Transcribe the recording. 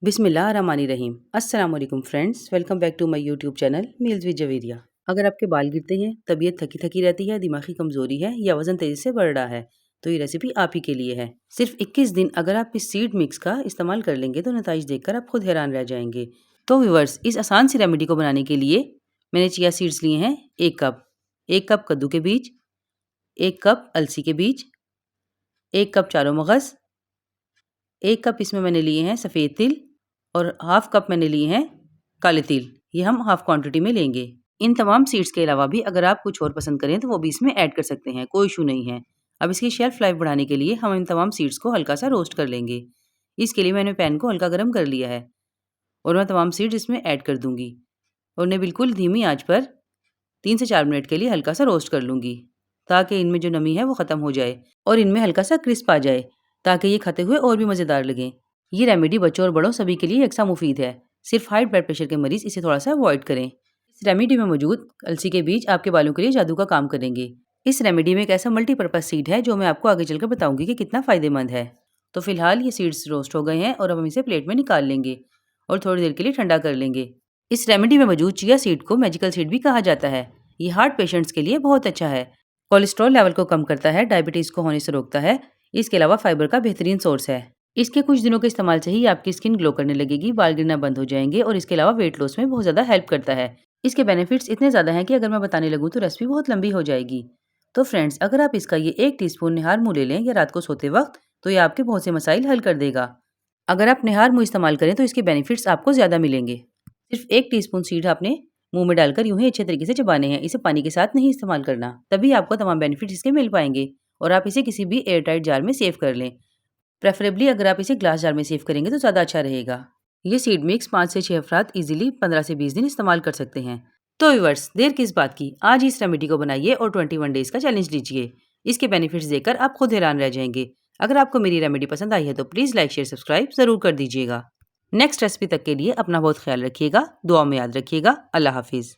बिस्मिल्लाहिर्रहमानिर्रहीम। अस्सलाम वालेकुम friends, welcome back to my YouTube channel meals with Javeria. अगर आपके बाल गिरते हैं, तबीयत थकी थकी रहती है, दिमागी कमज़ोरी है या वज़न तेज़ी से बढ़ रहा है, तो ये रेसिपी आप ही के लिए है। सिर्फ 21 दिन अगर आप इस सीड मिक्स का इस्तेमाल कर लेंगे तो नतीजे देखकर आप खुद हैरान रह जाएंगे। तो व्यूअर्स, इस आसान सी रेमेडी को बनाने के लिए मैंने चिया सीड्स लिए हैं 1 कप कद्दू के बीज, 1 कप अलसी के बीज, 1 कप चारों मगज़, 1 कप इसमें मैंने लिए हैं सफ़ेद तिल और हाफ कप मैंने लिए हैं काले तिल। ये हम हाफ क्वांटिटी में लेंगे। इन तमाम सीड्स के अलावा भी अगर आप कुछ और पसंद करें तो वो भी इसमें ऐड कर सकते हैं, कोई इशू नहीं है। अब इसकी शेल्फ लाइफ बढ़ाने के लिए हम इन तमाम सीड्स को हल्का सा रोस्ट कर लेंगे। इसके लिए मैंने पैन को हल्का गर्म कर लिया है और मैं तमाम सीड्स इसमें ऐड कर दूंगी और उन्हें बिल्कुल धीमी आंच पर 3 से 4 मिनट के लिए हल्का सा रोस्ट कर लूंगी, ताकि इनमें जो नमी है वो ख़त्म हो जाए और इनमें हल्का सा क्रिस्प आ जाए, ताकि ये खाते हुए और भी मज़ेदार लगें। ये रेमेडी बच्चों और बड़ों सभी के लिए यकसा मुफीद है। सिर्फ हाई ब्लड प्रेशर के मरीज इसे थोड़ा सा अवॉइड करें। इस रेमेडी में मौजूद अलसी के बीज आपके बालों के लिए जादू का काम करेंगे। इस रेमेडी में एक ऐसा मल्टीपर्पज़ सीड है जो मैं आपको आगे चलकर बताऊंगी कि कितना फ़ायदेमंद है। तो फिलहाल ये सीड्स रोस्ट हो गए हैं और अब हम इसे प्लेट में निकाल लेंगे और थोड़ी देर के लिए ठंडा कर लेंगे। इस रेमेडी में मौजूद चिया सीड को मैजिकल सीड भी कहा जाता है। ये हार्ट पेशेंट्स के लिए बहुत अच्छा है, कोलेस्ट्रॉल लेवल को कम करता है, डायबिटीज़ को होने से रोकता है। इसके अलावा फाइबर का बेहतरीन सोर्स है। इसके कुछ दिनों के इस्तेमाल से ही आपकी स्किन ग्लो करने लगेगी, बाल गिरना बंद हो जाएंगे और इसके अलावा वेट लॉस में बहुत ज़्यादा हेल्प करता है। इसके बेनिफिट्स इतने ज़्यादा हैं कि अगर मैं बताने लगूँ तो रेसिपी बहुत लंबी हो जाएगी। तो फ्रेंड्स, अगर आप इसका ये 1 टीस्पून निहार मुँह ले लें या रात को सोते वक्त, तो ये आपके बहुत से मसाइल हल कर देगा। अगर आप निहार मुँह इस्तेमाल करें तो इसके बेनिफिट्स आपको ज़्यादा मिलेंगे। सिर्फ 1 टीस्पून सीड आपने मुंह में डालकर यूं ही अच्छे तरीके से चबाने हैं। इसे पानी के साथ नहीं इस्तेमाल करना, तभी आपको तमाम बेनिफिट्स इसके मिल पाएंगे। और आप इसे किसी भी एयर टाइट जार में सेव कर लें। प्रेफरेबली अगर आप इसे ग्लास जार में सेव करेंगे तो ज़्यादा अच्छा रहेगा। ये सीड मिक्स 5 से 6 अफराद इजीली 15 से 20 दिन इस्तेमाल कर सकते हैं। तो व्यूअर्स, देर किस बात की, आज ही इस रेमेडी को बनाइए और 21 डेज का चैलेंज लीजिए। इसके बेनिफिट्स देखकर आप खुद हैरान रह जाएंगे। अगर आपको मेरी रेमेडी पसंद आई है तो प्लीज़ लाइक शेयर सब्सक्राइब ज़रूर कर दीजिएगा। नेक्स्ट रेसिपी तक के लिए अपना बहुत ख्याल रखिएगा, दुआ में याद रखिएगा। अल्लाह हाफिज़।